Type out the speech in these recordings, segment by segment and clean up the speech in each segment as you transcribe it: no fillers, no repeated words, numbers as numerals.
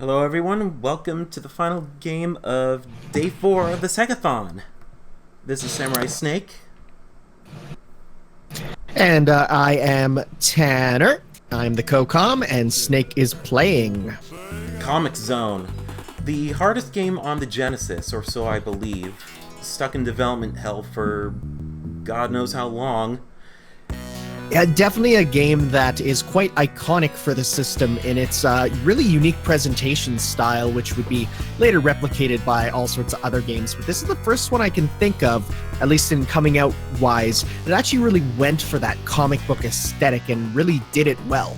Hello everyone, welcome to the final game of Day 4 of the SEGAthon. This is Samurai Snake. And I am Tanner. I'm the co-com, and Snake is playing. Comix Zone. The hardest game on the Genesis, or so I believe. Stuck in development hell for God knows how long. Yeah, definitely a game that is quite iconic for the system in its really unique presentation style, which would be later replicated by all sorts of other games. But this is the first one I can think of, at least in coming out wise, that actually really went for that comic book aesthetic and really did it well.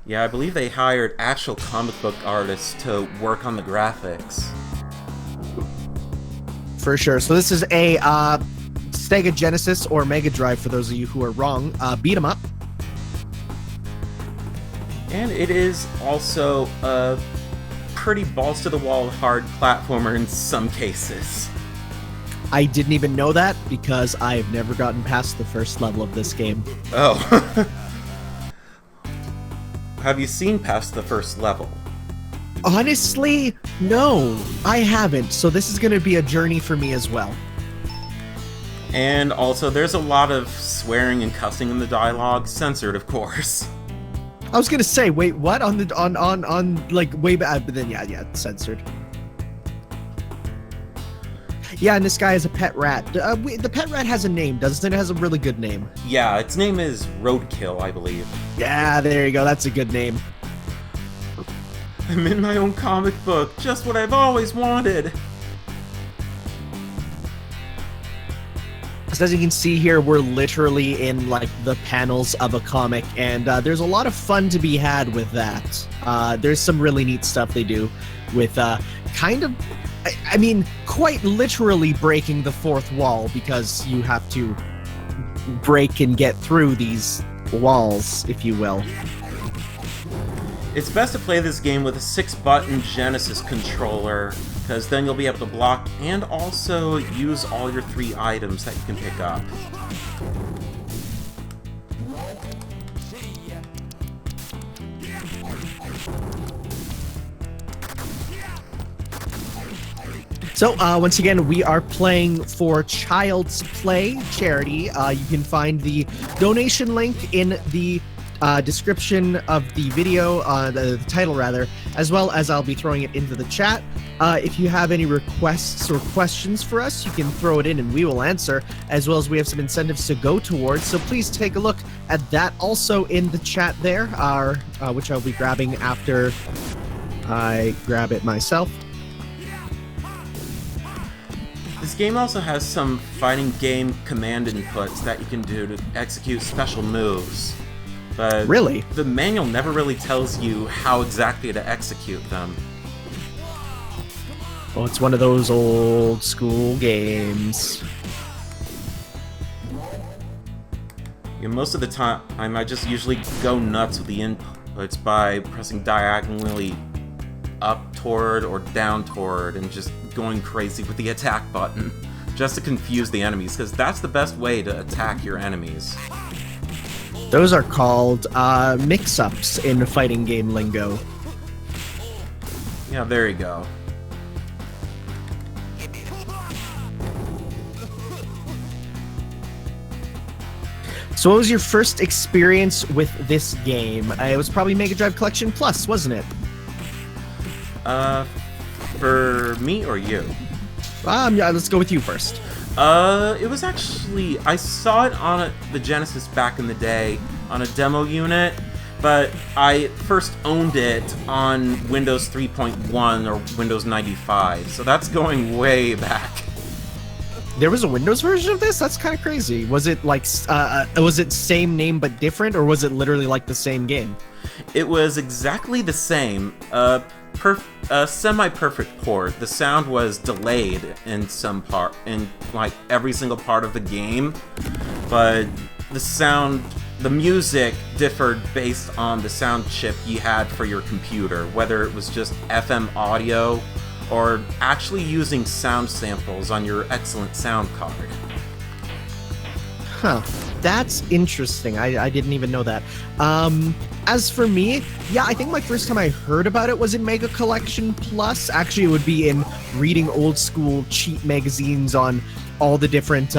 Yeah, I believe they hired actual comic book artists to work on the graphics. For sure. So this is a Sega Genesis or Mega Drive, for those of you who are wrong, beat 'em up. And it is also a pretty balls-to-the-wall hard platformer in some cases. I didn't even know that because I've never gotten past the first level of this game. Oh. Have you seen past the first level? Honestly, no, I haven't. So this is going to be a journey for me as well. And also, there's a lot of swearing and cussing in the dialogue, censored, of course. I was gonna say, wait, what? On like way back, but then yeah, it's censored. Yeah, and this guy is a pet rat. The pet rat has a name, doesn't it? It has a really good name. Yeah, its name is Roadkill, I believe. Yeah, there you go. That's a good name. I'm in my own comic book, just what I've always wanted. As you can see here, we're literally in like the panels of a comic, and there's a lot of fun to be had with that. There's some really neat stuff they do with kind of, I mean, quite literally breaking the fourth wall, because you have to break and get through these walls, if you will. It's best to play this game with a 6-button Genesis controller, because then you'll be able to block and also use all your 3 items that you can pick up. So, once again, we are playing for Child's Play charity. You can find the donation link in the description of the video, the title rather, as well as I'll be throwing it into the chat. If you have any requests or questions for us, you can throw it in and we will answer, as well as we have some incentives to go towards, so please take a look at that also in the chat there, which I'll be grabbing after I grab it myself. This game also has some fighting game command inputs that you can do to execute special moves. But really? The manual never really tells you how exactly to execute them. Oh, it's one of those old school games. Yeah, most of the time, I just usually go nuts with the inputs by pressing diagonally up toward or down toward and just going crazy with the attack button, just to confuse the enemies, because that's the best way to attack your enemies. Those are called mix-ups in fighting game lingo. Yeah, there you go. So what was your first experience with this game? It was probably Mega Drive Collection Plus, wasn't it? For me or you? Yeah, let's go with you first. It was actually, I saw it on the Genesis back in the day on a demo unit, but I first owned it on Windows 3.1 or Windows 95, so that's going way back. There was a Windows version of this? That's kind of crazy. Was it like, was it same name but different, or was it literally like the same game? It was exactly the same. Semi-perfect port. The sound was delayed in some part, in like every single part of the game, but the music differed based on the sound chip you had for your computer, whether it was just FM audio or actually using sound samples on your excellent sound card. Huh. That's interesting. I didn't even know that. As for me, yeah, I think my first time I heard about it was in Mega Collection Plus. Actually, it would be in reading old school cheat magazines on all the different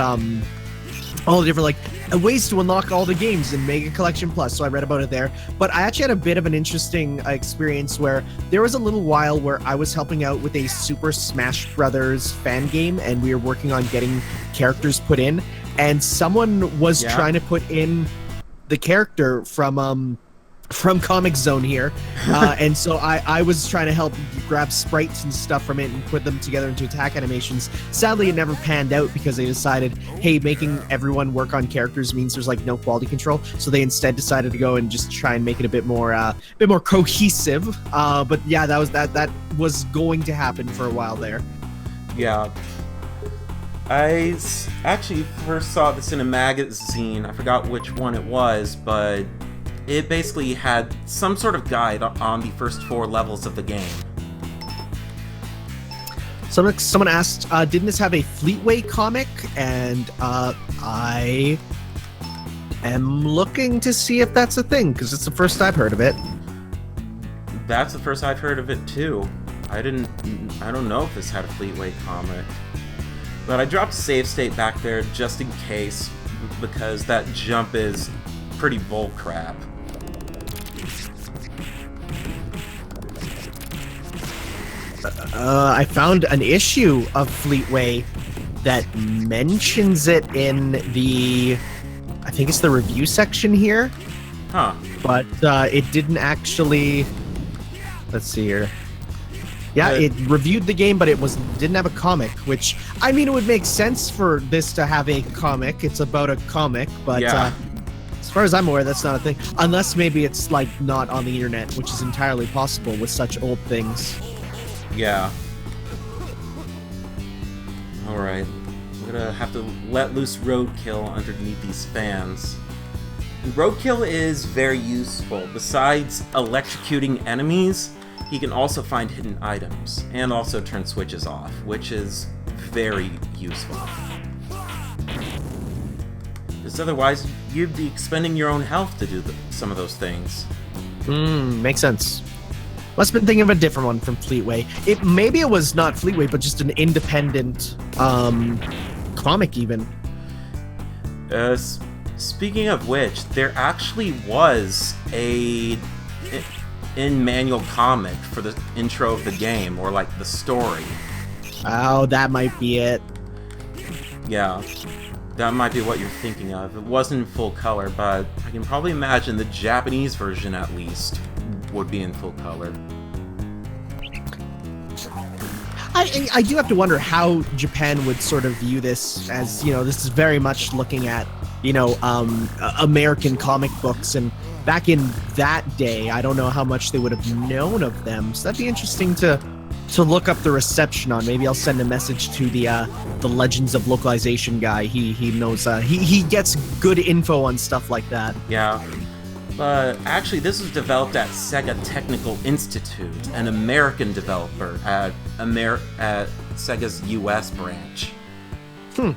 like ways to unlock all the games in Mega Collection Plus. So I read about it there. But I actually had a bit of an interesting experience where there was a little while where I was helping out with a Super Smash Brothers fan game, and we were working on getting characters put in. And someone was trying to put in the character from Comix Zone here, and so I was trying to help grab sprites and stuff from it and put them together into attack animations. Sadly, it never panned out because they decided, hey, making everyone work on characters means there's like no quality control. So they instead decided to go and just try and make it a bit more cohesive. But yeah, that was going to happen for a while there. Yeah. I actually first saw this in a magazine. I forgot which one it was, but it basically had some sort of guide on the first 4 levels of the game. Someone asked, didn't this have a Fleetway comic? And I am looking to see if that's a thing, because it's the first I've heard of it. That's the first I've heard of it too. I don't know if this had a Fleetway comic. But I dropped a save state back there just in case, because that jump is pretty bullcrap. I found an issue of Fleetway that mentions it in the, I think it's the review section here. Huh. But it didn't actually, let's see here. Yeah, it reviewed the game, but it didn't have a comic, which, I mean, it would make sense for this to have a comic. It's about a comic, but as far as I'm aware, that's not a thing. Unless maybe it's, like, not on the internet, which is entirely possible with such old things. Yeah. Alright. I'm gonna have to let loose Roadkill underneath these fans. And Roadkill is very useful. Besides electrocuting enemies, he can also find hidden items, and also turn switches off, which is very useful. Because otherwise, you'd be expending your own health to do some of those things. Makes sense. Must have been thinking of a different one from Fleetway. Maybe it was not Fleetway, but just an independent comic even. Speaking of which, there actually was a in-manual comic for the intro of the game, or like the story. Oh, that might be it. Yeah, that might be what you're thinking of. It wasn't in full color, but I can probably imagine the Japanese version, at least, would be in full color. I do have to wonder how Japan would sort of view this as, this is very much looking at, American comic books, and back in that day, I don't know how much they would have known of them. So that'd be interesting to look up the reception on. Maybe I'll send a message to the Legends of Localization guy. He knows he gets good info on stuff like that. Yeah. But actually, this was developed at SEGA Technical Institute, an American developer at SEGA's US branch. I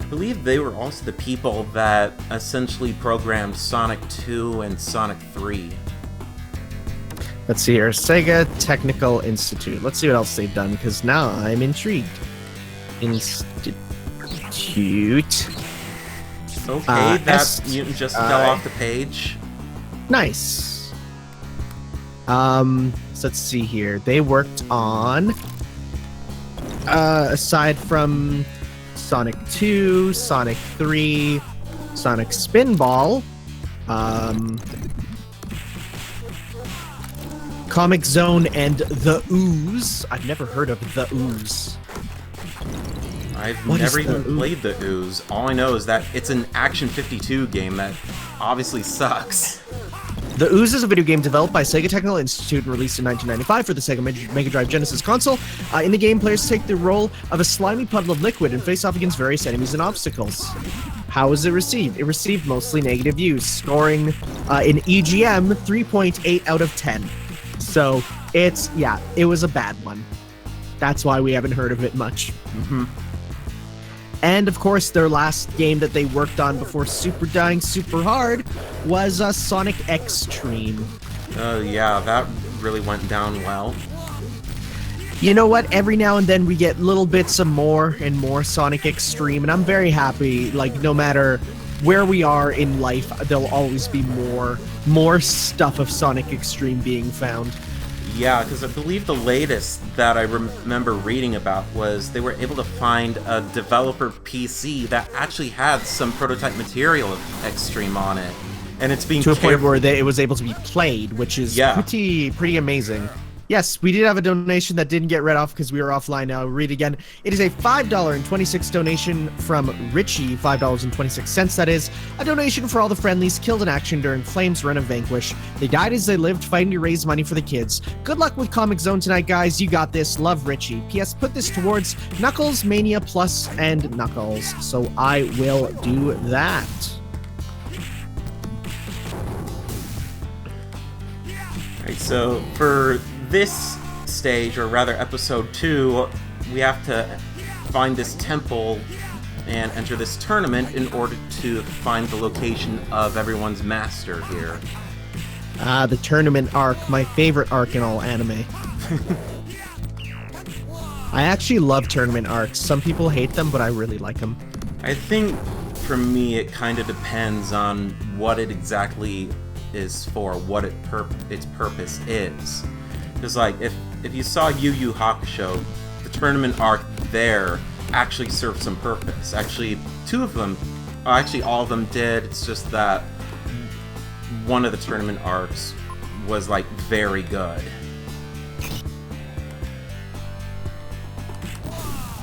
believe they were also the people that essentially programmed Sonic 2 and Sonic 3. Let's see here. SEGA Technical Institute. Let's see what else they've done, because now I'm intrigued. Institute. Okay, that mutant just fell off the page. Nice. So let's see here. They worked on, aside from Sonic 2, Sonic 3, Sonic Spinball, Comix Zone, and The Ooze. I've never heard of The Ooze. I've never even played The Ooze. All I know is that it's an Action 52 game that obviously sucks. The Ooze is a video game developed by SEGA Technical Institute and released in 1995 for the SEGA Mega Drive Genesis console. In the game, players take the role of a slimy puddle of liquid and face off against various enemies and obstacles. How was it received? It received mostly negative views, scoring in EGM 3.8 out of 10. So it was a bad one. That's why we haven't heard of it much. And of course, their last game that they worked on before super dying super hard was Sonic X-Treme. Yeah, that really went down well. You know what? Every now and then we get little bits of more and more Sonic X-Treme, and I'm very happy. Like, no matter where we are in life, there'll always be more stuff of Sonic X-Treme being found. Yeah, because I believe the latest that I remember reading about was they were able to find a developer PC that actually had some prototype material of Xtreme on it, and it's being to a point where it was able to be played, which is pretty amazing. Yes, we did have a donation that didn't get read off because we were offline now. I'll read it again. It is a $5.26 donation from Richie, $5.26 that is. A donation for all the friendlies killed in action during Flame's run of Vanquish. They died as they lived, fighting to raise money for the kids. Good luck with Comic Zone tonight, guys. You got this. Love, Richie. P.S. Put this towards Knuckles, Mania Plus, and Knuckles. So I will do that. Alright, so for this stage, or rather episode 2, we have to find this temple and enter this tournament in order to find the location of everyone's master here. The tournament arc, my favorite arc in all anime. I actually love tournament arcs. Some people hate them, but I really like them. I think, for me, it kind of depends on what it exactly is for, what its purpose is. Because, like, if you saw Yu Yu Hakusho, the tournament arc there actually served some purpose. Actually, two of them, actually all of them did. It's just that one of the tournament arcs was, like, very good.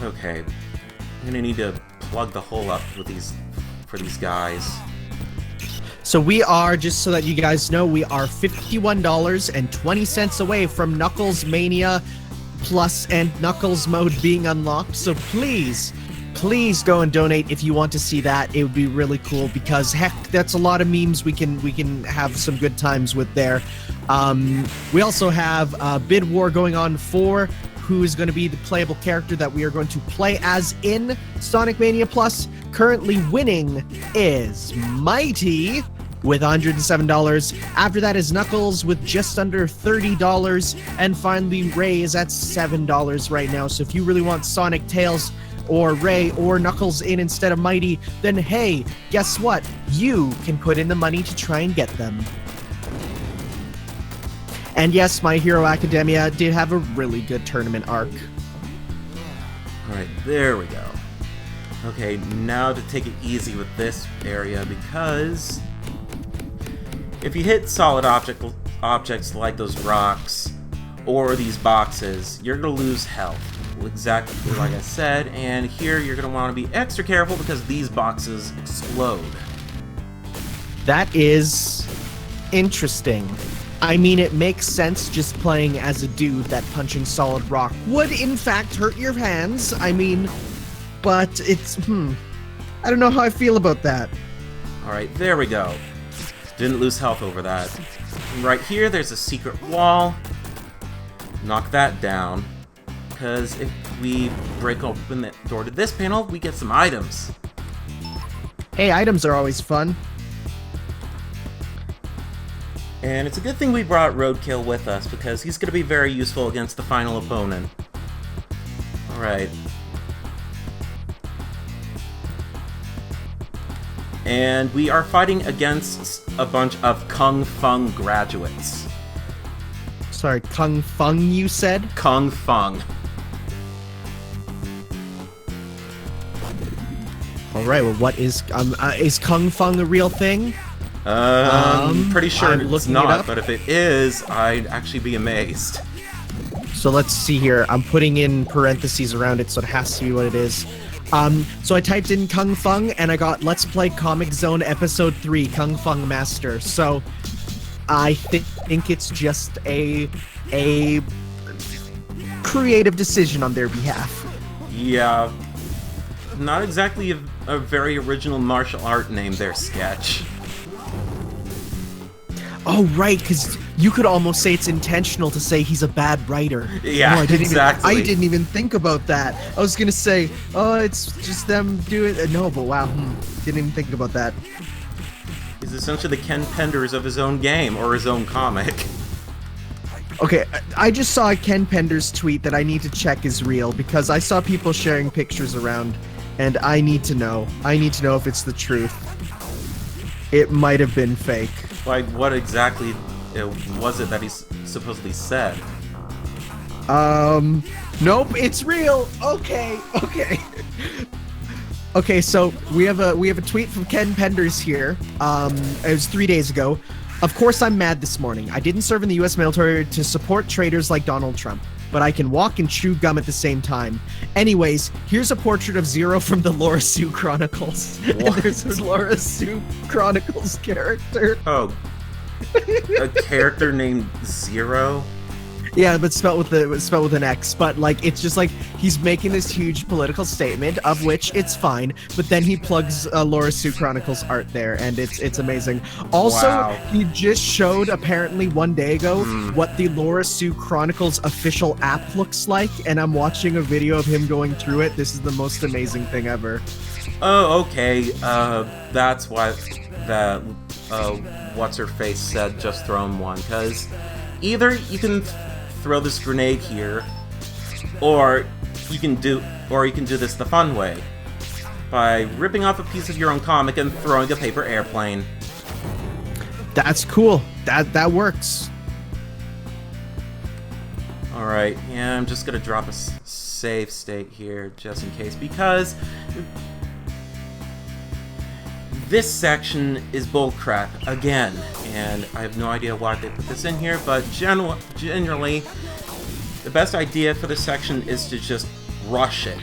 Okay, I'm gonna need to plug the hole up with for these guys. So we are, just so that you guys know, we are $51.20 away from Knuckles Mania Plus and Knuckles Mode being unlocked. So please go and donate if you want to see that. It would be really cool because, heck, that's a lot of memes we can have some good times with there. We also have a bid war going on for who is going to be the playable character that we are going to play as in Sonic Mania Plus. Currently winning is Mighty with $107. After that is Knuckles with just under $30. And finally, Ray is at $7 right now. So if you really want Sonic, Tails, or Ray, or Knuckles in instead of Mighty, then hey, guess what? You can put in the money to try and get them. And yes, My Hero Academia did have a really good tournament arc. Alright, there we go. Okay, now to take it easy with this area, because if you hit solid objects like those rocks or these boxes, you're going to lose health. Exactly like I said, and here you're going to want to be extra careful because these boxes explode. That is interesting. I mean, it makes sense just playing as a dude that punching solid rock would in fact hurt your hands. I mean, but it's, I don't know how I feel about that. Alright, there we go. Didn't lose health over that. And right here, there's a secret wall. Knock that down. Because if we break open the door to this panel, we get some items. Hey, items are always fun. And it's a good thing we brought Roadkill with us, because he's going to be very useful against the final opponent. Alright. And we are fighting against a bunch of Kung Fung graduates. Sorry, Kung Fung, you said? Kung Fung. Alright, well, what is Kung Fung a real thing? Pretty sure it's not, but if it is, I'd actually be amazed. So let's see here. I'm putting in parentheses around it, so it has to be what it is. So I typed in Kung Fung, and I got Let's Play Comic Zone Episode 3, Kung Fung Master. So I think it's just a creative decision on their behalf. Yeah. Not exactly a very original martial art name there, Sketch. Oh, right, because you could almost say it's intentional to say he's a bad writer. Yeah, I didn't exactly. I didn't even think about that. I was gonna say, oh, it's just them doing. No, but wow, didn't even think about that. He's essentially the Ken Penders of his own game or his own comic. Okay, I just saw Ken Pender's tweet that I need to check is real because I saw people sharing pictures around, and I need to know. I need to know if it's the truth. It might have been fake. Like, what exactly was it that he supposedly said? Nope, it's real. Okay. Okay, so we have a tweet from Ken Penders here. It was 3 days ago. Of course, I'm mad this morning. I didn't serve in the U.S. military to support traitors like Donald Trump, but I can walk and chew gum at the same time. Anyways, here's a portrait of Zero from the Laura Sue Chronicles. And there's a Laura Sue Chronicles character. Oh, a character named Zero? Yeah, but spelled with an X. But like, it's just like he's making this huge political statement, of which it's fine. But then he plugs Laura Sue Chronicles art there, and it's amazing. Also, Wow. he just showed apparently 1 day ago what the Laura Sue Chronicles official app looks like, and I'm watching a video of him going through it. This is the most amazing thing ever. Oh, okay. That's why that what's her face said just throw him one, because either you can throw this grenade here, or you can do this the fun way by ripping off a piece of your own comic and throwing a paper airplane. That's cool. That works. All right, yeah, I'm just gonna drop a save state here just in case, because this section is bullcrap again, and I have no idea why they put this in here, but generally, the best idea for this section is to just rush it.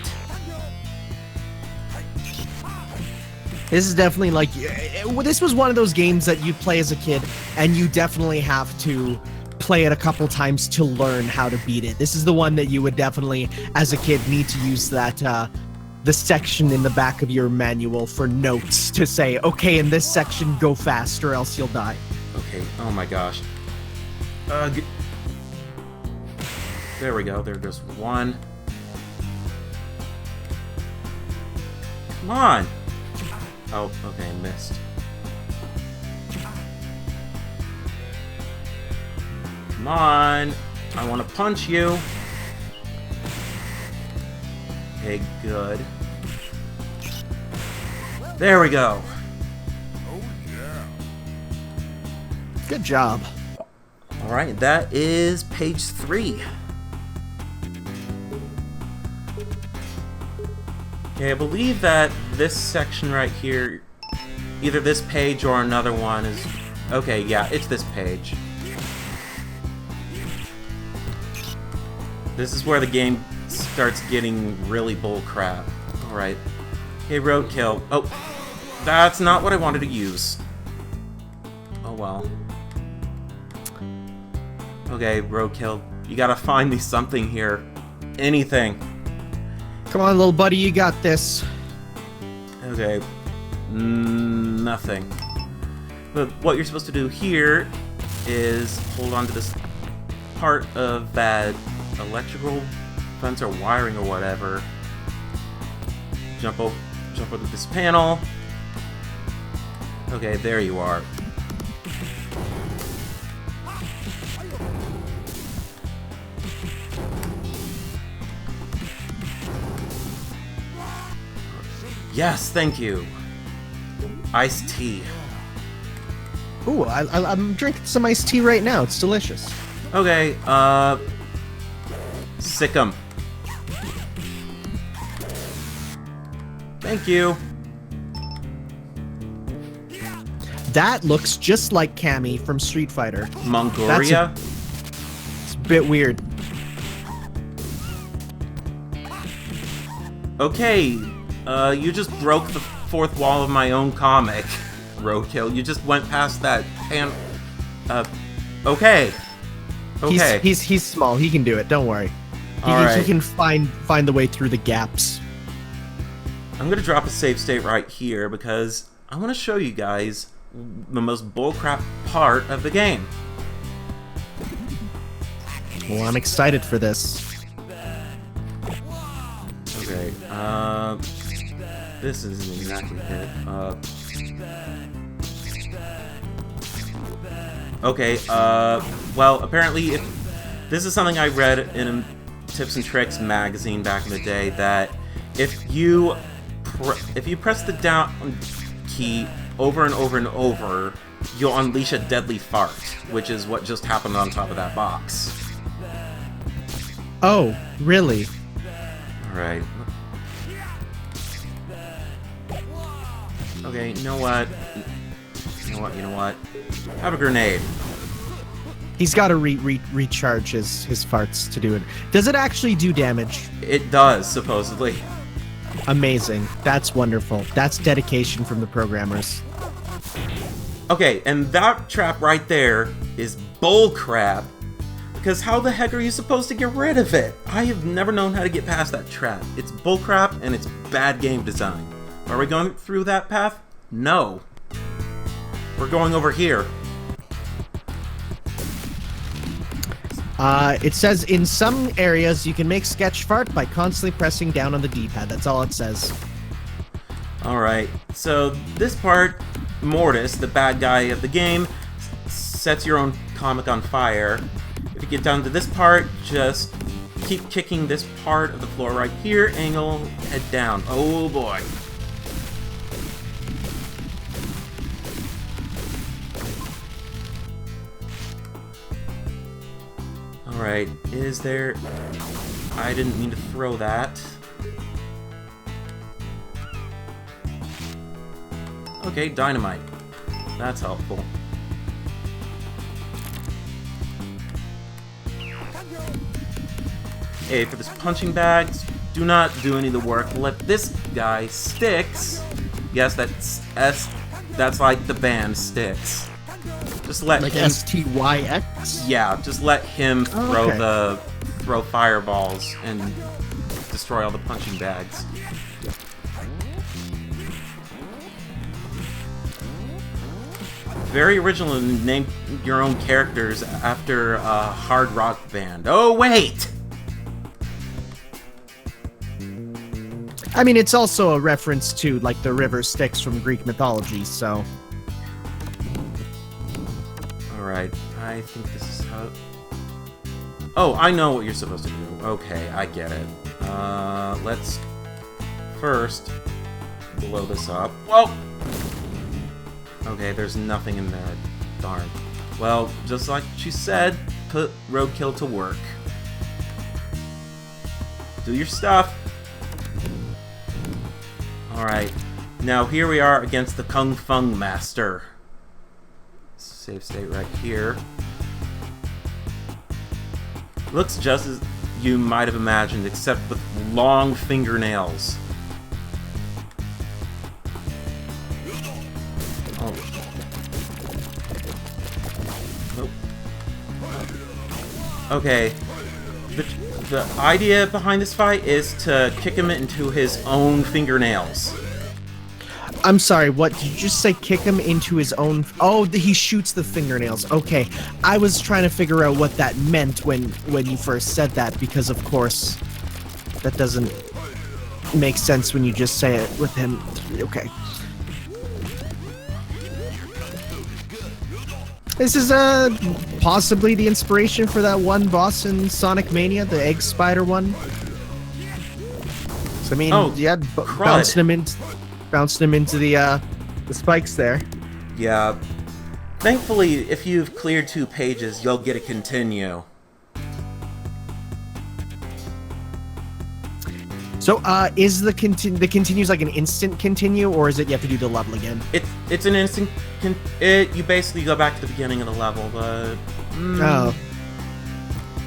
This is definitely like, this was one of those games that you play as a kid, and you definitely have to play it a couple times to learn how to beat it. This is the one that you would definitely, as a kid, need to use that, the section in the back of your manual for notes to say, okay, in this section, go fast or else you'll die. Okay, oh my gosh. There we go, there goes one. Come on! Oh, okay, missed. Come on! I want to punch you! Okay, good. There we go! Good job. Alright, that is page 3. Okay, I believe that this section right here, either this page or another one is... Okay, yeah, it's this page. This is where the game starts getting really bullcrap. Alright. Okay, roadkill. Oh, that's not what I wanted to use. Oh well. Okay, roadkill. You gotta find me something here. Anything. Come on, little buddy, you got this. Okay. Nothing. But what you're supposed to do here is hold on to this part of that electrical fence or wiring or whatever. Jump over this panel. Okay, there you are. Yes, thank you. Iced tea. Ooh, I'm drinking some iced tea right now. It's delicious. Okay, sick 'em. Thank you. That looks just like Cammy from Street Fighter. Mongolia? It's a bit weird. Okay, you just broke the fourth wall of my own comic, Roadkill. You just went past that and... okay. Okay. He's small. He can do it. Don't worry. He can find the way through the gaps. I'm gonna drop a save state right here because I want to show you guys the most bullcrap part of the game. Well, I'm excited for this. Okay, this isn't exactly it. Okay, well, apparently, if this is something I read in a Tips and Tricks magazine back in the day, that if you press the down key over and over and over, you'll unleash a deadly fart, which is what just happened on top of that box. Oh, really? Alright. Okay, you know what? You know what? Have a grenade. He's got to recharge his farts to do it. Does it actually do damage? It does, supposedly. Amazing. That's wonderful. That's dedication from the programmers. Okay, and that trap right there is bullcrap. Because how the heck are you supposed to get rid of it? I have never known how to get past that trap. It's bullcrap and it's bad game design. Are we going through that path? No. We're going over here. It says in some areas you can make sketch fart by constantly pressing down on the D-pad. That's all it says. Alright, so this part, Mortis, the bad guy of the game, sets your own comic on fire. If you get down to this part, just keep kicking this part of the floor right here, and you'll head down. Oh boy. Alright, is there... I didn't mean to throw that. Okay, dynamite. That's helpful. Hey, for this punching bag, do not do any of the work. Let this guy, Styx... Yes, that's like the band Styx. Just let like him... S-T-Y-X? Yeah, just let him throw throw fireballs and destroy all the punching bags. Very original to name your own characters after a hard rock band. Oh, wait! I mean, it's also a reference to, like, the river Styx from Greek mythology, so... Alright, I think this is how... Oh, I know what you're supposed to do. Okay, I get it. Let's first blow this up. Whoa! Okay, there's nothing in there. Darn. Well, just like she said, put roadkill to work. Do your stuff. Alright, now here we are against the Kung Fung Master. Save state right here. Looks just as you might have imagined, except with long fingernails. Oh. Nope. Okay. The idea behind this fight is to kick him into his own fingernails. I'm sorry, what? Did you just say kick him into his own... Oh, he shoots the fingernails. Okay. I was trying to figure out what that meant when you first said that, because, of course, that doesn't make sense when you just say it with him. Okay. This is possibly the inspiration for that one boss in Sonic Mania, the egg spider one. So, I mean, yeah, bouncing him into the spikes there. Yeah. Thankfully, if you've cleared 2 pages, you'll get a continue. So, is the continues like an instant continue, or is it you have to do the level again? It's an instant. You basically go back to the beginning of the level, but Oh.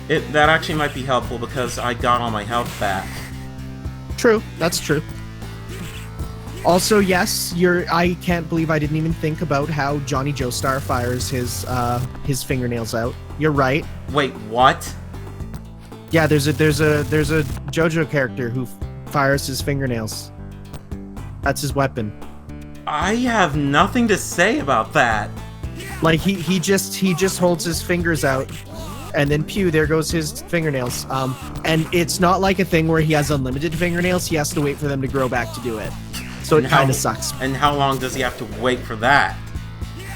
That actually might be helpful because I got all my health back. True, that's true. Also, yes, I can't believe I didn't even think about how Johnny Joestar fires his fingernails out. You're right. Wait, what? Yeah, there's a JoJo character who fires his fingernails. That's his weapon. I have nothing to say about that. Like he just holds his fingers out, and then pew, there goes his fingernails. And it's not like a thing where he has unlimited fingernails. He has to wait for them to grow back to do it. So it kind of sucks. And how long does he have to wait for that?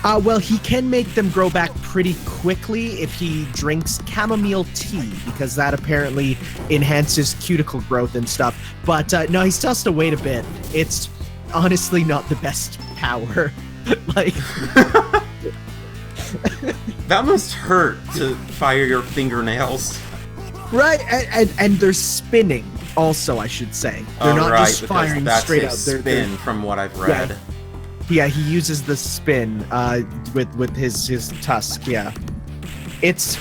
Well, he can make them grow back pretty quickly if he drinks chamomile tea, because that apparently enhances cuticle growth and stuff. But no, he still has to wait a bit. It's honestly not the best power. Like... That must hurt to fire your fingernails. Right, and they're spinning also, I should say. They're not just firing straight out. They're spin from what I've read. Yeah, he uses the spin with his tusk, yeah. It's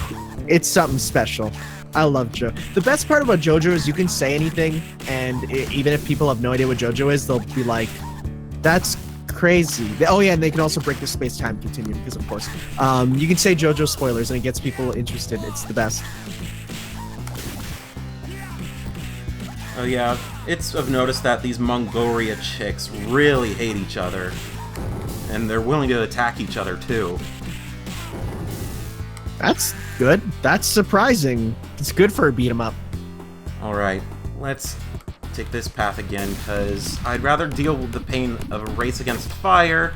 something special. I love JoJo. The best part about JoJo is you can say anything, and even if people have no idea what JoJo is, they'll be like, that's crazy. Oh yeah, and they can also break the space-time continuum, because of course. You can say JoJo spoilers, and it gets people interested. It's the best. Oh yeah, I've noticed that these Mongolia chicks really hate each other. And they're willing to attack each other, too. That's good. That's surprising. It's good for a beat-em-up. Alright, let's take this path again, because I'd rather deal with the pain of a race against fire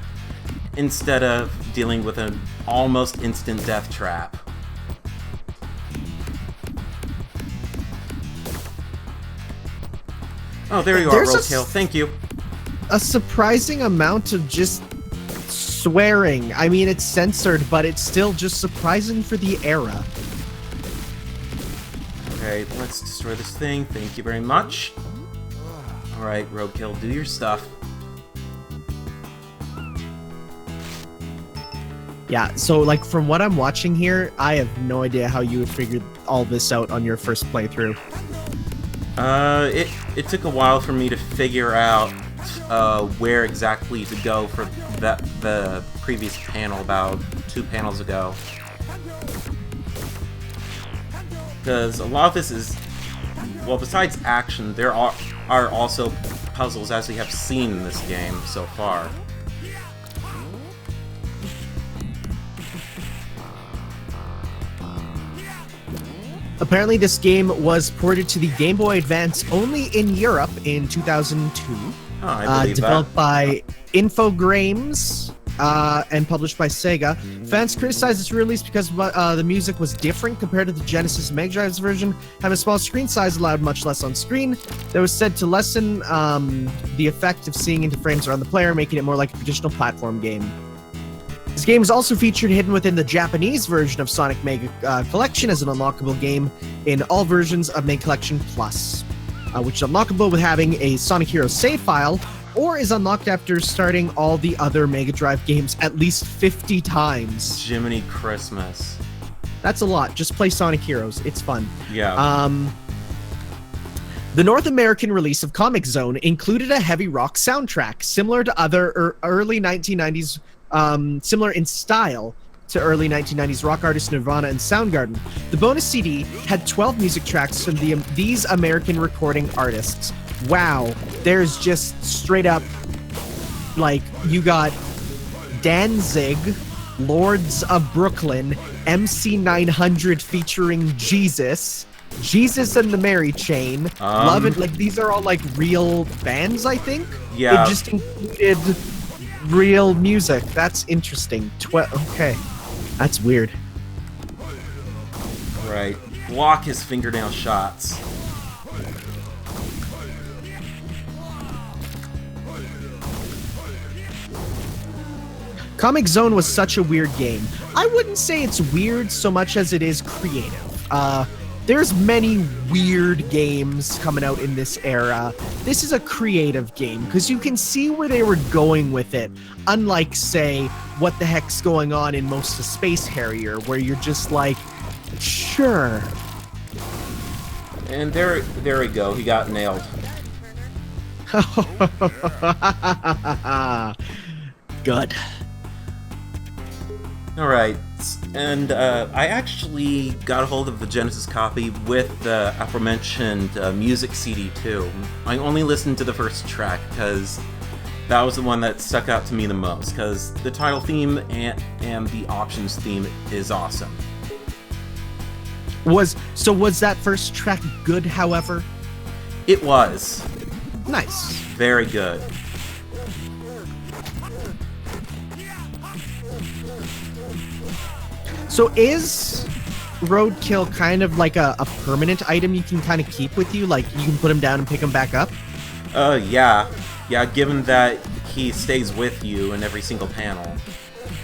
instead of dealing with an almost instant death trap. Oh, there you are, Roadkill. Thank you. A surprising amount of just swearing. I mean, it's censored, but it's still just surprising for the era. Okay, let's destroy this thing. Thank you very much. Alright, Roadkill, do your stuff. Yeah, so, like, from what I'm watching here, I have no idea how you would figure all this out on your first playthrough. It took a while for me to figure out where exactly to go for the previous panel about 2 panels ago. Because a lot of this is, well, besides action, there are also puzzles, as we have seen in this game so far. Apparently, this game was ported to the Game Boy Advance only in Europe in 2002. Oh, I believe developed by Infogrames and published by Sega. Fans criticized its release because the music was different compared to the Genesis and Mega Drive's version. Having a small screen size allowed much less on screen. That was said to lessen the effect of seeing into frames around the player, making it more like a traditional platform game. This game is also featured hidden within the Japanese version of Sonic Mega Collection as an unlockable game in all versions of Mega Collection Plus, which is unlockable with having a Sonic Heroes save file, or is unlocked after starting all the other Mega Drive games at least 50 times. Jiminy Christmas. That's a lot. Just play Sonic Heroes. It's fun. Yeah. The North American release of Comix Zone included a heavy rock soundtrack, similar to other early 1990s, similar in style to early 1990s rock artists Nirvana and Soundgarden. The bonus CD had 12 music tracks from these American recording artists. Wow, there's just straight up, like, you got Danzig, Lords of Brooklyn, MC900 featuring Jesus and the Mary Chain, Love It, like, these are all, like, real bands, I think? Yeah. It just included real music. That's interesting. Okay. That's weird. Right. Block his fingernail shots. Comix Zone was such a weird game. I wouldn't say it's weird so much as it is creative. There's many weird games coming out in this era. This is a creative game, because you can see where they were going with it. Unlike, say, what the heck's going on in most of Space Harrier, where you're just like, sure. And there we go, he got nailed. Good. Alright, and I actually got a hold of the Genesis copy with the aforementioned music CD too. I only listened to the first track because That was the one that stuck out to me the most, because the title theme and the options theme is awesome. Was that first track good, however? It was. Nice. Very good. So is roadkill kind of like a permanent item you can kind of keep with you? Like, you can put him down and pick him back up? Yeah. Yeah, given that he stays with you in every single panel.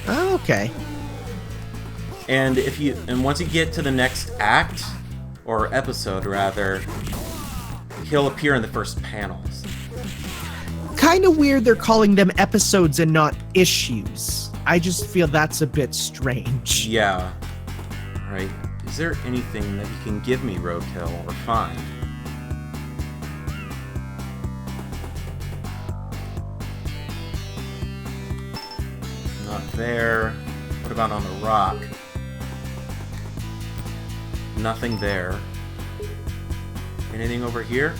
Oh, okay. And once you get to the next act, or episode rather, he'll appear in the first panels. Kind of weird they're calling them episodes and not issues. I just feel that's a bit strange. Yeah. Right. Is there anything that you can give me, Roadkill, or find? Not there. What about on the rock? Nothing there. Anything over here?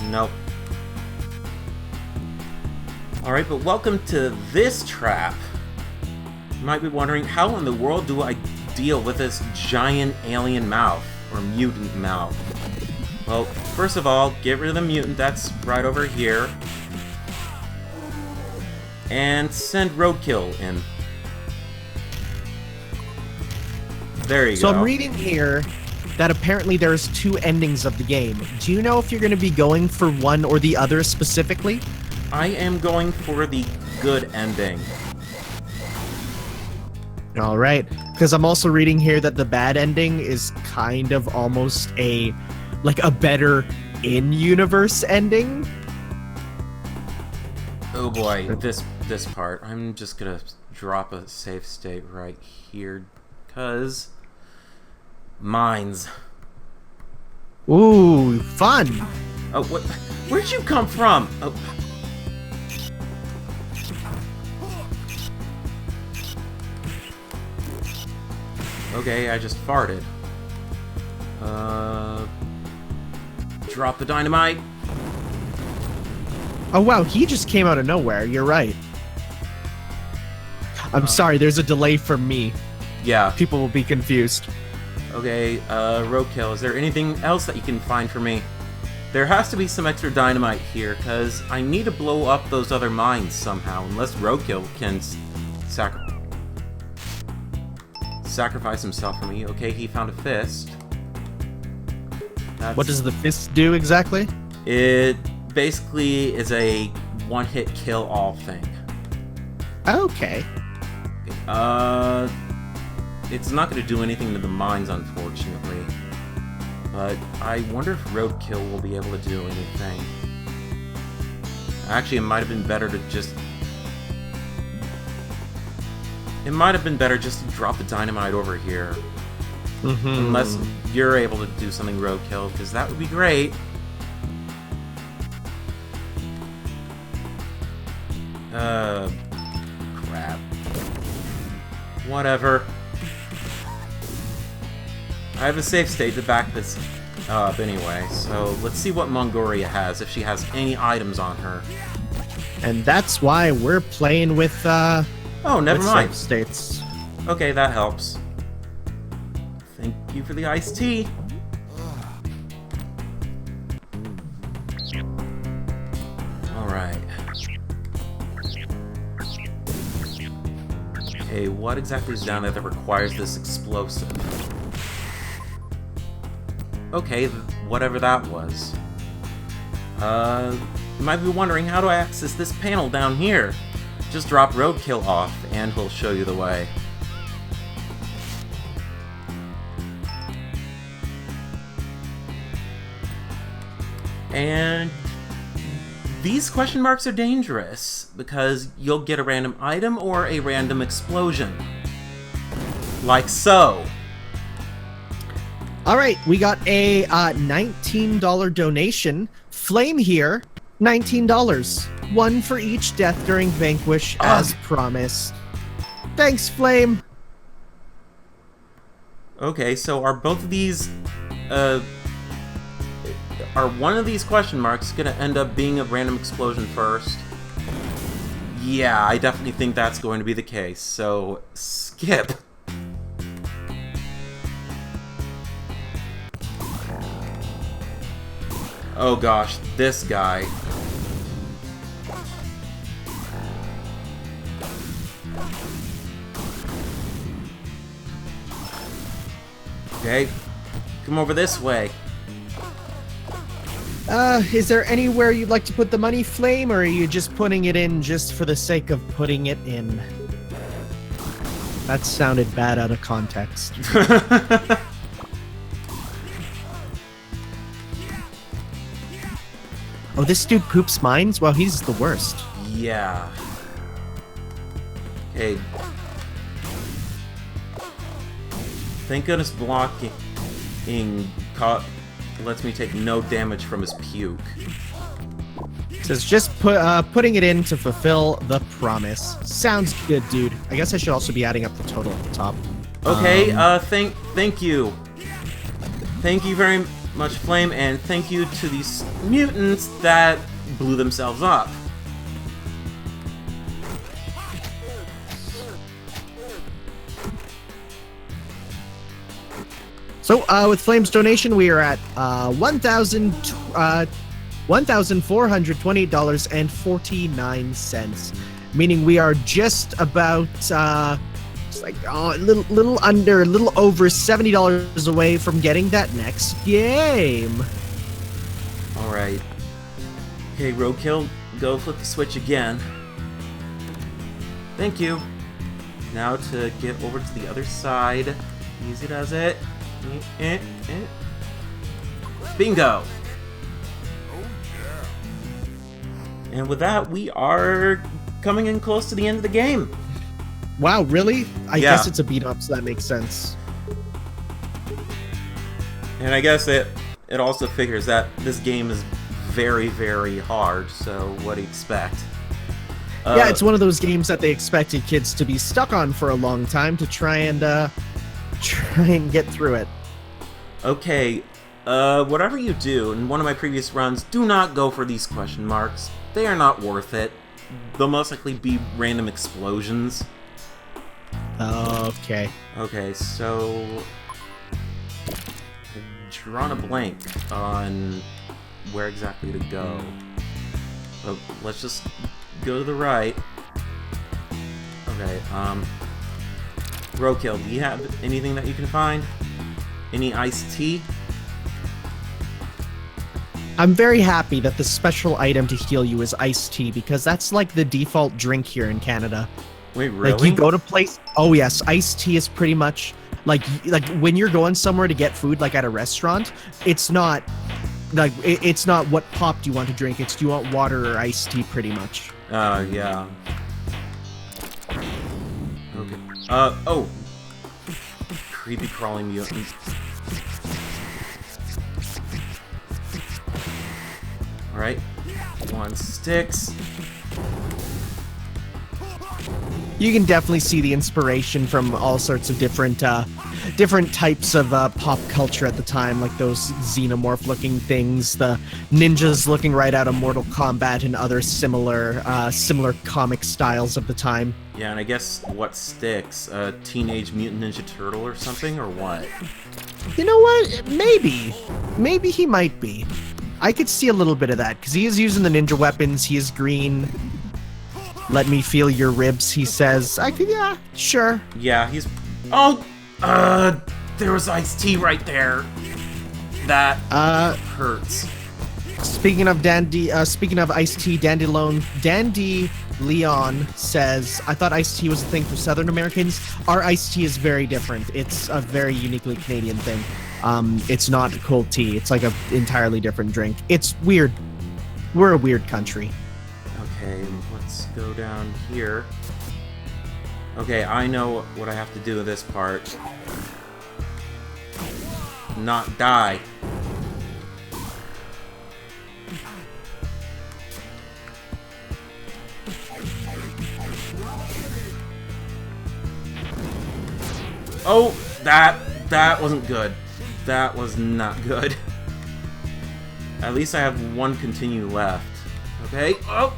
Nope. Alright, but welcome to this trap. You might be wondering, how in the world do I deal with this giant alien mouth, or mutant mouth? Well, first of all, get rid of the mutant that's right over here. And send Roadkill in. There you go. So I'm reading here that apparently there's two endings of the game. Do you know if you're going to be going for one or the other specifically? I am going for the good ending. All right, because I'm also reading here that the bad ending is kind of almost a better in-universe ending. Oh boy, this part. I'm just gonna drop a save state right here, cause mines. Ooh, fun. Oh, what? Where'd you come from? Oh. Okay, I just farted. Drop the dynamite. Oh wow, he just came out of nowhere. You're right. I'm sorry, there's a delay from me. Yeah. People will be confused. Okay, Roadkill, is there anything else that you can find for me? There has to be some extra dynamite here, because I need to blow up those other mines somehow, unless Roadkill can sacrifice himself for me. Okay, he found a fist. What does the fist do exactly? It basically is a one-hit kill all thing. Okay. It's not going to do anything to the mines, unfortunately. But I wonder if Roadkill will be able to do anything. Actually, it might have been better to just... It might have been better just to drop the dynamite over here. Mm-hmm. Unless you're able to do something, Roadkill, because that would be great. Crap. Whatever. I have a safe state to back this up anyway, so let's see what Mongoria has, if she has any items on her. And that's why we're playing with, oh, never mind. Safe states. Okay, that helps. Thank you for the iced tea. Alright. Okay, what exactly is down there that requires this explosive? Okay, whatever that was. You might be wondering, how do I access this panel down here? Just drop Roadkill off, and he'll show you the way. And these question marks are dangerous, because you'll get a random item or a random explosion. Like so. Alright, we got a $19 donation. Flame here, $19. One for each death during Vanquish, as promised. Thanks, Flame. Okay, so are both of these, are one of these question marks gonna end up being a random explosion first? Yeah, I definitely think that's going to be the case, so skip. Oh gosh, this guy. Okay, come over this way. Is there anywhere you'd like to put the money, Flame, or are you just putting it in just for the sake of putting it in? That sounded bad out of context. Oh, this dude poops mines? Well, he's the worst. Yeah. Okay. Thank goodness blocking lets me take no damage from his puke. Says just putting it in to fulfill the promise. Sounds good, dude. I guess I should also be adding up the total at the top. Okay, thank you. Thank you very much, Flame, and thank you to these mutants that blew themselves up. So, with Flame's donation, we are at $1,428.49, meaning we are just about it's like a little over $70 away from getting that next game. All right. Okay, Roadkill, go flip the switch again. Thank you. Now to get over to the other side. Easy does it. Bingo! And with that, we are coming in close to the end of the game. Wow, really? I Yeah. guess it's a beat-up, so that makes sense. And I guess it also figures that this game is very, very hard, so what do you expect? Yeah, it's one of those games that they expected kids to be stuck on for a long time to try and get through it. Okay, whatever you do, in one of my previous runs, do not go for these question marks. They are not worth it. They'll most likely be random explosions. Okay. Okay, so... I've drawn a blank on where exactly to go. So let's just go to the right. Okay, Roadkill, do you have anything that you can find? Any iced tea? I'm very happy that the special item to heal you is iced tea, because that's like the default drink here in Canada. Wait, really? Like, you go to place... Oh, yes, iced tea is pretty much... Like when you're going somewhere to get food, like at a restaurant, it's not... Like, it's not what pop do you want to drink, it's do you want water or iced tea, pretty much. Yeah. Okay. Oh! Creepy crawling mutant. Alright. One sticks. You can definitely see the inspiration from all sorts of different types of pop culture at the time, like those xenomorph-looking things, the ninjas looking right out of Mortal Kombat, and other similar comic styles of the time. Yeah, and I guess what sticks? A Teenage Mutant Ninja Turtle or something, or what? You know what? Maybe he might be. I could see a little bit of that, because he is using the ninja weapons. He is green. Let me feel your ribs, he says. Yeah, sure. Yeah, he's... Oh! There was iced tea right there. That hurts. Speaking of iced tea, Dandy Leon says, I thought iced tea was a thing for Southern Americans. Our iced tea is very different. It's a very uniquely Canadian thing. It's not cold tea. It's like an entirely different drink. It's weird. We're a weird country. Okay, let's go down here. Okay, I know what I have to do with this part. Not die. Oh, that wasn't good. That was not good. At least I have one continue left. Okay. Oh!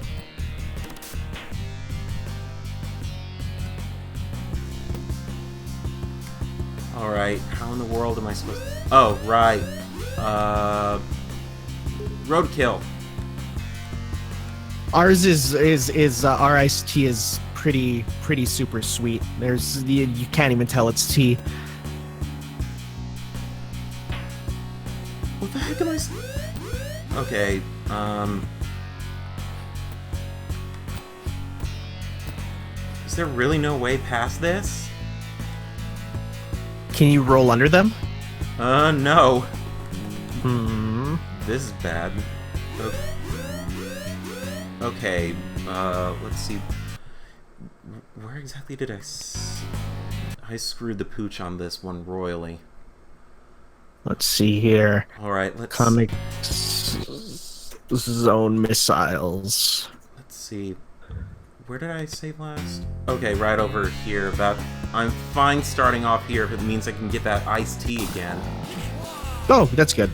Alright, how in the world am I supposed to... Oh, right. Roadkill. Ours is our iced tea is pretty super sweet. There's you can't even tell it's tea. What the heck am I... Okay, is there really no way past this? Can you roll under them? No. Hmm. This is bad. Okay, let's see. Where exactly did I screwed the pooch on this one royally. Let's see here. Alright, let's... Comix zone missiles. Let's see. Where did I save last? Okay, right over here. I'm fine starting off here if it means I can get that iced tea again. Oh, that's good.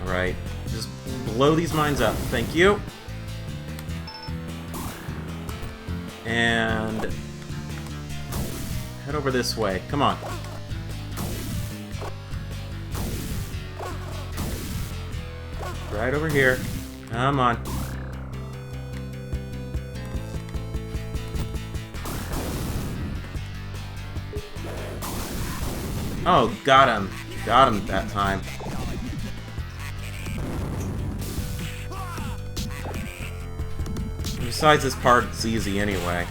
Alright, just blow these mines up. Thank you. And head over this way. Come on. Right over here. Come on. Oh, got him. Got him that time. Besides, this part's easy anyway.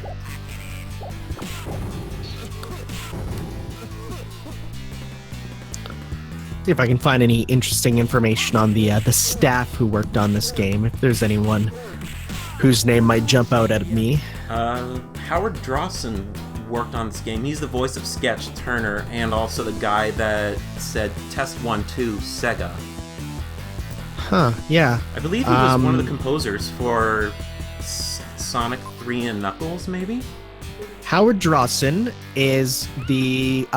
See if I can find any interesting information on the staff who worked on this game. If there's anyone whose name might jump out at me. Howard Drawson worked on this game. He's the voice of Sketch Turner and also the guy that said Test 1-2 SEGA. Huh, yeah. I believe he was one of the composers for Sonic 3 and Knuckles, maybe? Howard Drawson is the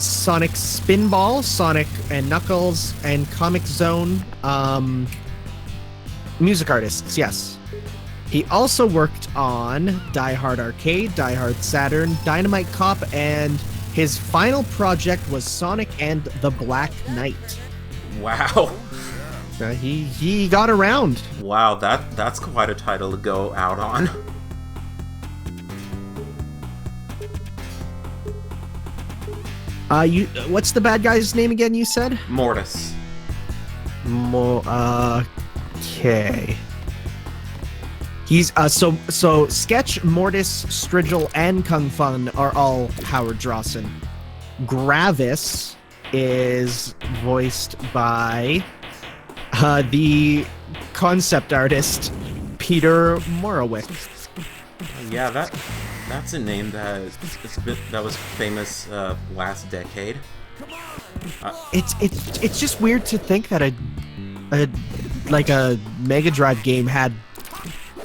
Sonic Spinball, Sonic and Knuckles, and Comix Zone music artists, yes. He also worked on Die Hard Arcade, Die Hard Saturn, Dynamite Cop, and his final project was Sonic and the Black Knight. Wow. He got around. Wow, that's quite a title to go out on. What's the bad guy's name again, you said? Mortis. Okay. He's so Sketch, Mortis, Strigil, and Kung Fun are all Howard Drawson. Gravis is voiced by the concept artist Peter Morawitz. Yeah, that's a name that was famous last decade. It's just weird to think that a Mega Drive game had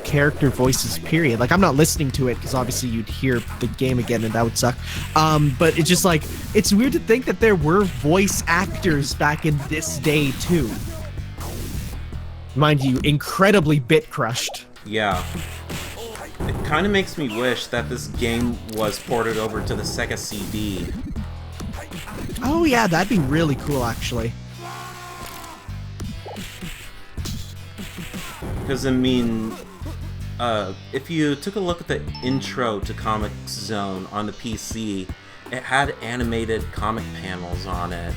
character voices, period. Like, I'm not listening to it because obviously you'd hear the game again and that would suck. But it's just like, it's weird to think that there were voice actors back in this day too. Mind you, incredibly bit crushed. Yeah. It kind of makes me wish that this game was ported over to the SEGA CD. Oh yeah, that'd be really cool actually. Because, I mean, if you took a look at the intro to Comix Zone on the PC, it had animated comic panels on it.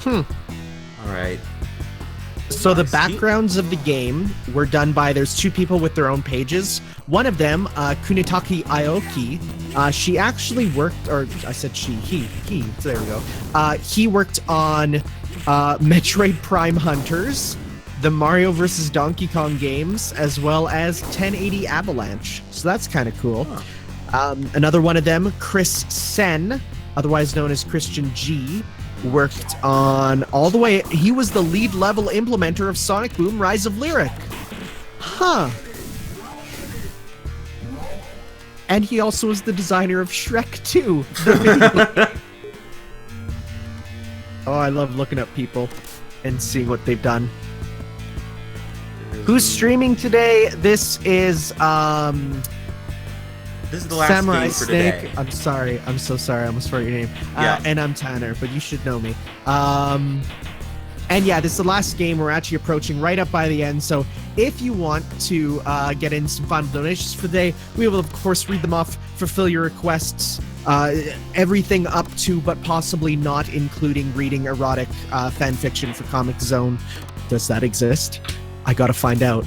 Alright. So the backgrounds of the game were done by, there's two people with their own pages. One of them, Kunitaki Aoki, she actually worked, or I said he, so there we go. He worked on Metroid Prime Hunters, the Mario vs. Donkey Kong games, as well as 1080 Avalanche. So that's kind of cool. Huh. Another one of them, Chris Sen, otherwise known as Christian G, worked on all the way. He was the lead level implementer of Sonic Boom Rise of Lyric. Huh. And he also was the designer of Shrek 2. Oh, I love looking up people. and seeing what they've done. Who's streaming today? This is the last Samurai game for Snake. today. I'm sorry. I'm so sorry. I almost forgot your name. Yeah. And I'm Tanner, but you should know me. And yeah, this is the last game. We're actually approaching right up by the end. So if you want to get in some final donations for the day, we will, of course, read them off, fulfill your requests, everything up to, but possibly not including reading erotic fan fiction for Comic Zone. Does that exist? I gotta find out.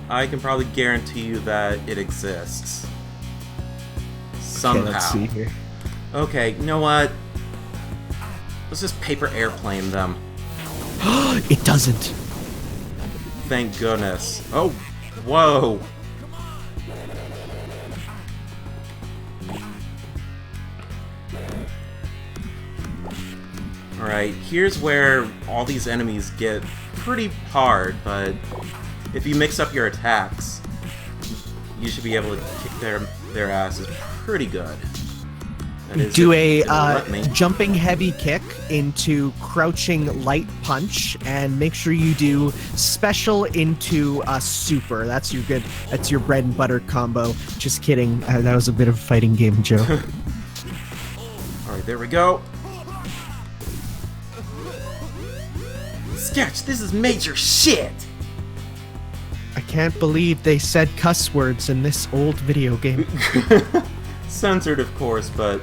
I can probably guarantee you that it exists. Somehow. Okay, let's see here. Okay, you know what? Let's just paper airplane them. It doesn't. Thank goodness. Oh, whoa. Alright, here's where all these enemies get pretty hard, but if you mix up your attacks, you should be able to kick their asses pretty good. That is, Do if a it'll let me. jumping heavy kick into crouching light punch, and make sure you do special into super. That's your bread and butter combo. Just kidding. That was a bit of a fighting game, Joe. Alright, there we go. Sketch, this is major shit! I can't believe they said cuss words in this old video game. Censored, of course, but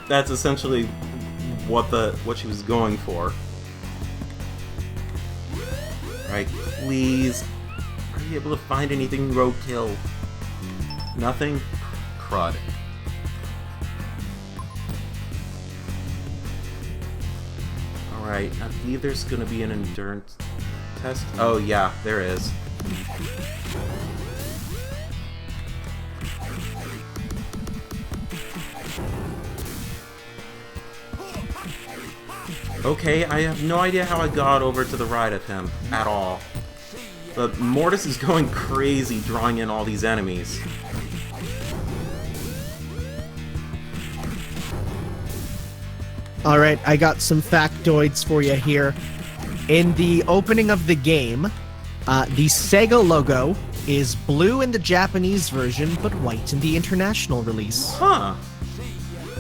that's essentially what she was going for. Alright, please. Are you able to find anything roadkill? Nothing? Crud. Alright, I believe there's gonna be an endurance test. Oh yeah, there is. Okay, I have no idea how I got over to the right of him at all. But Mortis is going crazy drawing in all these enemies. Alright, I got some factoids for you here. In the opening of the game, the SEGA logo is blue in the Japanese version, but white in the international release. Huh.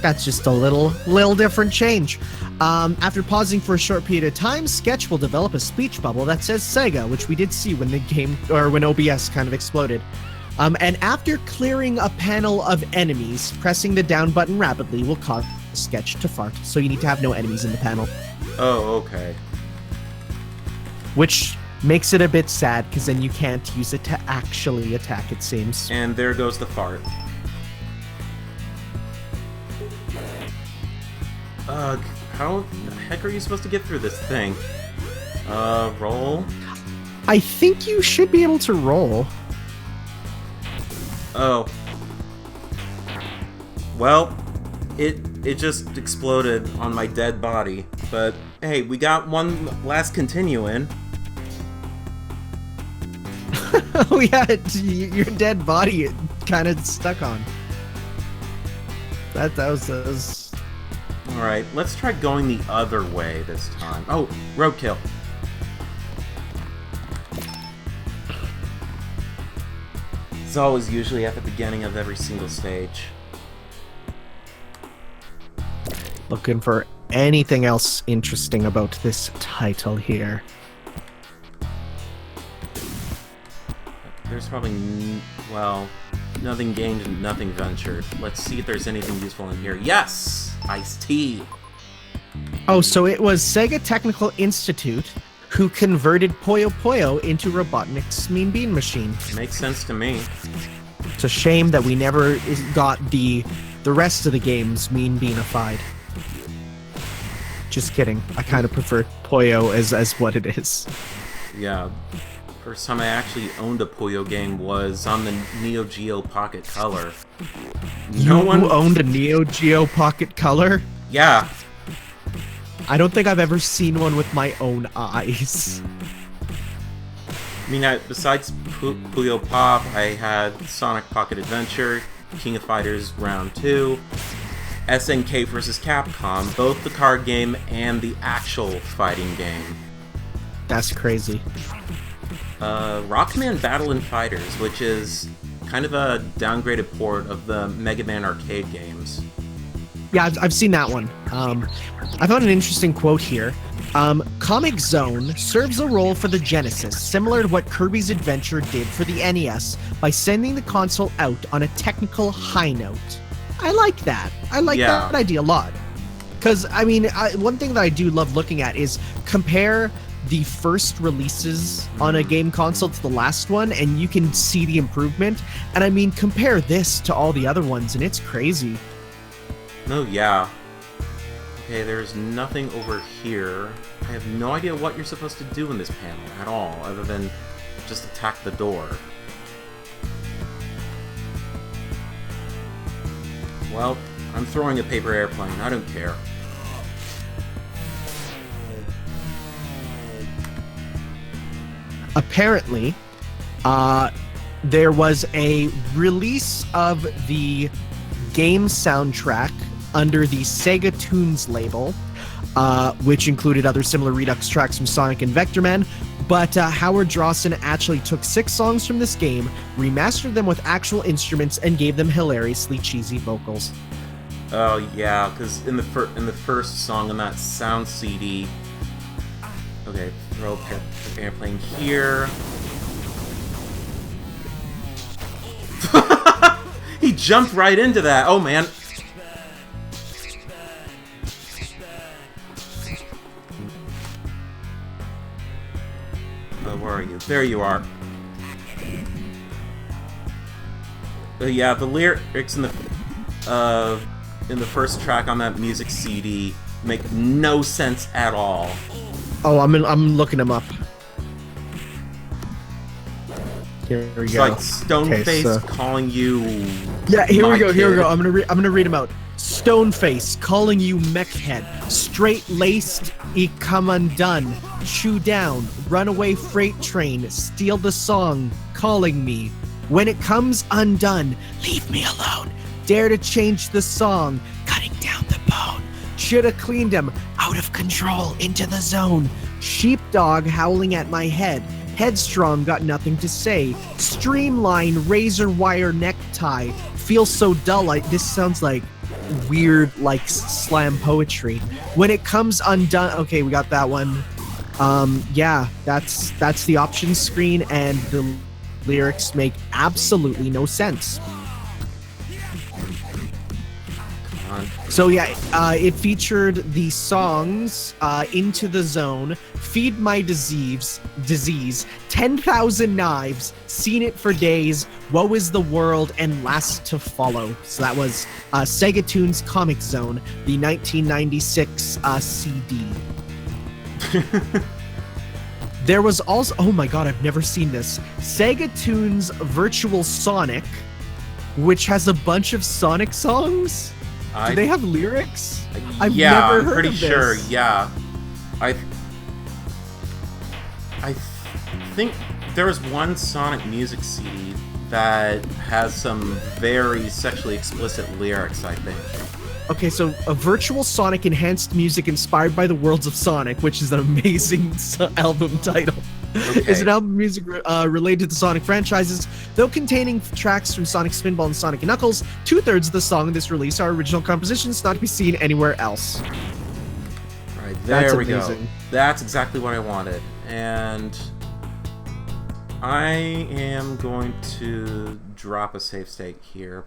That's just a little different change. After pausing for a short period of time, Sketch will develop a speech bubble that says SEGA, which we did see when the game, or when OBS kind of exploded. And after clearing a panel of enemies, pressing the down button rapidly will cause Sketch to fart. So you need to have no enemies in the panel. Oh, okay. Which makes it a bit sad, because then you can't use it to actually attack, it seems. And there goes the fart. Ugh, how the heck are you supposed to get through this thing? Roll? I think you should be able to roll. Oh. Well, it just exploded on my dead body. But, hey, we got one last continue in. Oh yeah, your dead body it kind of stuck on. That was... Alright, let's try going the other way this time. Oh, roadkill. It's always usually at the beginning of every single stage. Looking for anything else interesting about this title here. There's probably, well, nothing gained and nothing ventured. Let's see if there's anything useful in here. Yes! Iced tea! Oh, so it was Sega Technical Institute who converted Puyo Puyo into Robotnik's Mean Bean Machine. Makes sense to me. It's a shame that we never got the rest of the games Mean Beanified. Just kidding. I kind of prefer Puyo as what it is. Yeah. First time I actually owned a Puyo game was on the Neo Geo Pocket Color. You owned a Neo Geo Pocket Color? Yeah. I don't think I've ever seen one with my own eyes. I mean, besides Puyo Pop, I had Sonic Pocket Adventure, King of Fighters Round 2, SNK vs. Capcom, both the card game and the actual fighting game. That's crazy. Rockman Battle and Fighters, which is kind of a downgraded port of the Mega Man arcade games. Yeah, I've seen that one. I found an interesting quote here. Comix Zone serves a role for the Genesis, similar to what Kirby's Adventure did for the NES, by sending the console out on a technical high note. I like that. I like that idea a lot. Because, I mean, one thing that I do love looking at is compare the first releases on a game console to the last one, and you can see the improvement. And I mean, compare this to all the other ones, and it's crazy. Oh, yeah. Okay, there's nothing over here. I have no idea what you're supposed to do in this panel at all, other than just attack the door. Well, I'm throwing a paper airplane. I don't care. Apparently, there was a release of the game soundtrack under the Sega Tunes label, which included other similar Redux tracks from Sonic and Vector Man, but Howard Drawson actually took 6 songs from this game, remastered them with actual instruments, and gave them hilariously cheesy vocals. Oh yeah, because in the first song on that sound CD... Okay, throw a airplane here. He jumped right into that! Oh man! Where are you? There you are. Yeah, the lyrics in the first track on that music CD make no sense at all. Oh, I'm looking them up. Here we It's go. like Stoneface calling you. Yeah, here we go. kid. Here we go. I'm gonna read them out. Stoneface calling you mechhead, straight-laced, come undone, chew down, runaway freight train, steal the song, calling me. When it comes undone, leave me alone. Dare to change the song, cutting down the bone. Shoulda cleaned him, out of control, into the zone. Sheepdog howling at my head. Headstrong, got nothing to say. Streamline, razor wire necktie. Feel so dull, this sounds like weird, like, slam poetry. When it comes undone... Okay, we got that one. Yeah, that's the options screen, and the lyrics make absolutely no sense. So yeah, it featured the songs Into the Zone, Feed My Disease, 10,000 Knives, Seen It for Days, Woe is the World, and Last to Follow. So that was Sega Tunes Comix Zone, the 1996 CD. There was also, oh my god, I've never seen this, Sega Tunes Virtual Sonic, which has a bunch of Sonic songs. Do they have lyrics? I've never heard of this. I'm pretty sure, yeah. I think there is one Sonic music CD that has some very sexually explicit lyrics, I think. Okay, so a Virtual Sonic enhanced music inspired by the worlds of Sonic, which is an amazing album title. Okay. Is an album music related to the Sonic franchises, though containing tracks from Sonic Spinball and Sonic & Knuckles. 2/3 of the song in this release are original compositions, not to be seen anywhere else. Right, there we go. That's exactly what I wanted. And I am going to drop a save state here,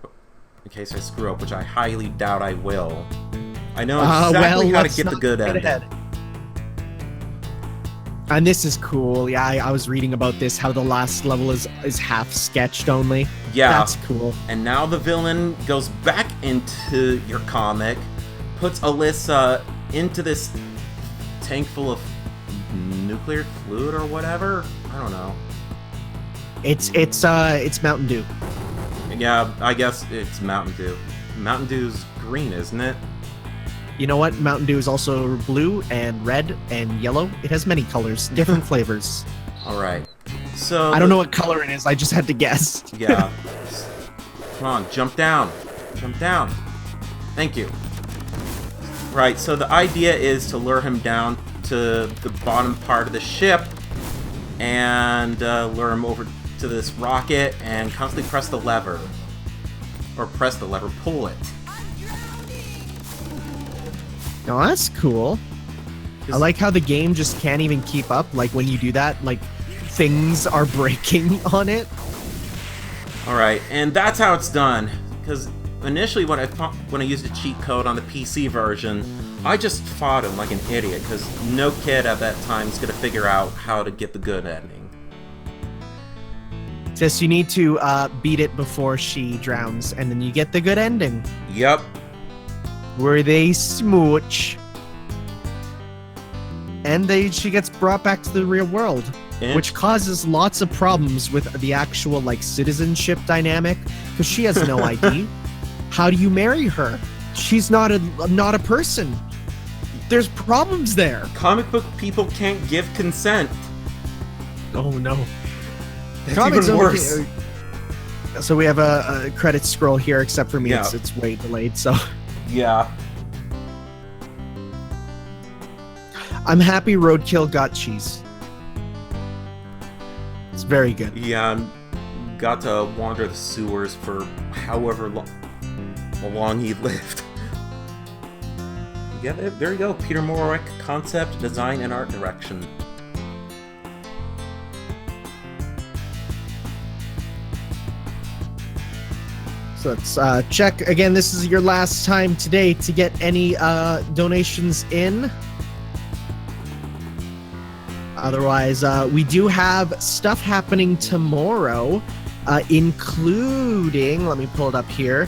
in case I screw up, which I highly doubt I will. I know exactly how to get the good ending. And this is cool. Yeah, I was reading about this, how the last level is half sketched only. Yeah. That's cool. And now the villain goes back into your comic, puts Alyssa into this tank full of nuclear fluid or whatever. I don't know. It's Mountain Dew. Yeah, I guess it's Mountain Dew. Mountain Dew's green, isn't it? You know what? Mountain Dew is also blue and red and yellow. It has many colors, different flavors. All right. So I don't know what color it is. I just had to guess. Yeah. Come on, jump down. Jump down. Thank you. Right, so the idea is to lure him down to the bottom part of the ship and lure him over to this rocket and constantly press the lever. Or press the lever, pull it. Oh, that's cool. I like how the game just can't even keep up. Like, when you do that, like, things are breaking on it. Alright, and that's how it's done. Because initially when I used a cheat code on the PC version, I just fought him like an idiot, because no kid at that time is going to figure out how to get the good ending. Just you need to beat it before she drowns, and then you get the good ending. Yep. Where they smooch. And she gets brought back to the real world. Which causes lots of problems with the actual, like, citizenship dynamic, because she has no ID. How do you marry her? She's not a person. There's problems there. Comic book people can't give consent. Oh no. That's Comics even worse. So we have a credit scroll here, except for me, Yeah. it's way delayed, so... Yeah. I'm happy Roadkill got cheese. It's very good. Yeah, got to wander the sewers for however long he lived. Yeah, there you go. Peter Morwick, concept, design, and art direction. So let's check. Again, this is your last time today to get any donations in. Otherwise, we do have stuff happening tomorrow, including... Let me pull it up here.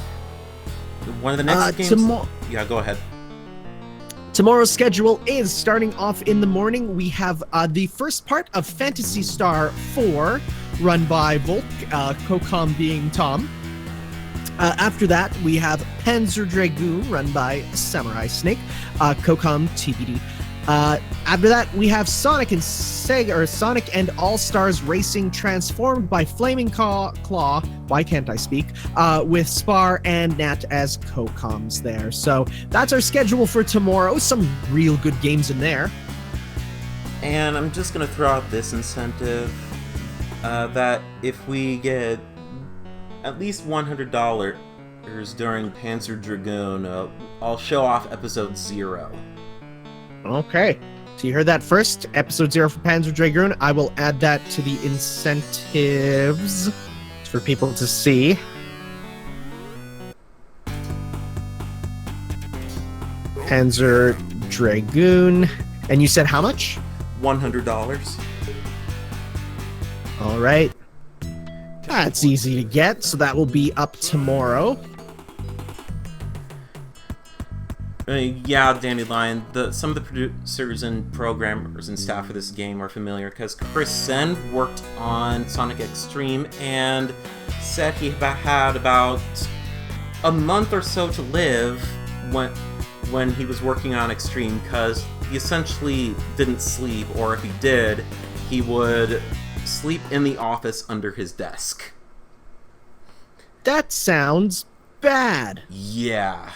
One of the next games... Yeah, go ahead. Tomorrow's schedule is starting off in the morning. We have the first part of Phantasy Star 4, run by Volk, Kokam being Tom. After that, we have Panzer Dragoon, run by Samurai Snake, Kokam TBD. After that, we have Sonic and SEGA, or Sonic and All-Stars Racing, transformed by Flaming Claw. Why can't I speak? With Spar and Nat as co-coms there. So that's our schedule for tomorrow. Some real good games in there. And I'm just gonna throw out this incentive that if we get at least $100 during Panzer Dragoon, I'll show off episode 0. Okay, so you heard that first. Episode 0 for Panzer Dragoon. I will add that to the incentives for people to see. Panzer Dragoon. And you said how much? $100. All right. That's easy to get, so that will be up tomorrow. Yeah, Dandelion. Some of the producers and programmers and staff for this game are familiar because Chris Sen worked on Sonic Extreme and said he had about a month or so to live when he was working on Extreme, because he essentially didn't sleep, or if he did, he would sleep in the office under his desk. That sounds bad. Yeah.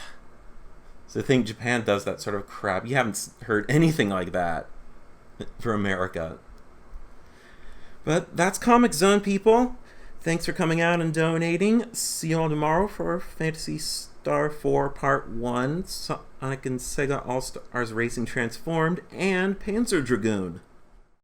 So I think Japan does that sort of crap. You haven't heard anything like that for America. But that's Comic Zone, people. Thanks for coming out and donating. See you all tomorrow for Phantasy Star 4 Part 1, Sonic and SEGA All-Stars Racing Transformed, and Panzer Dragoon.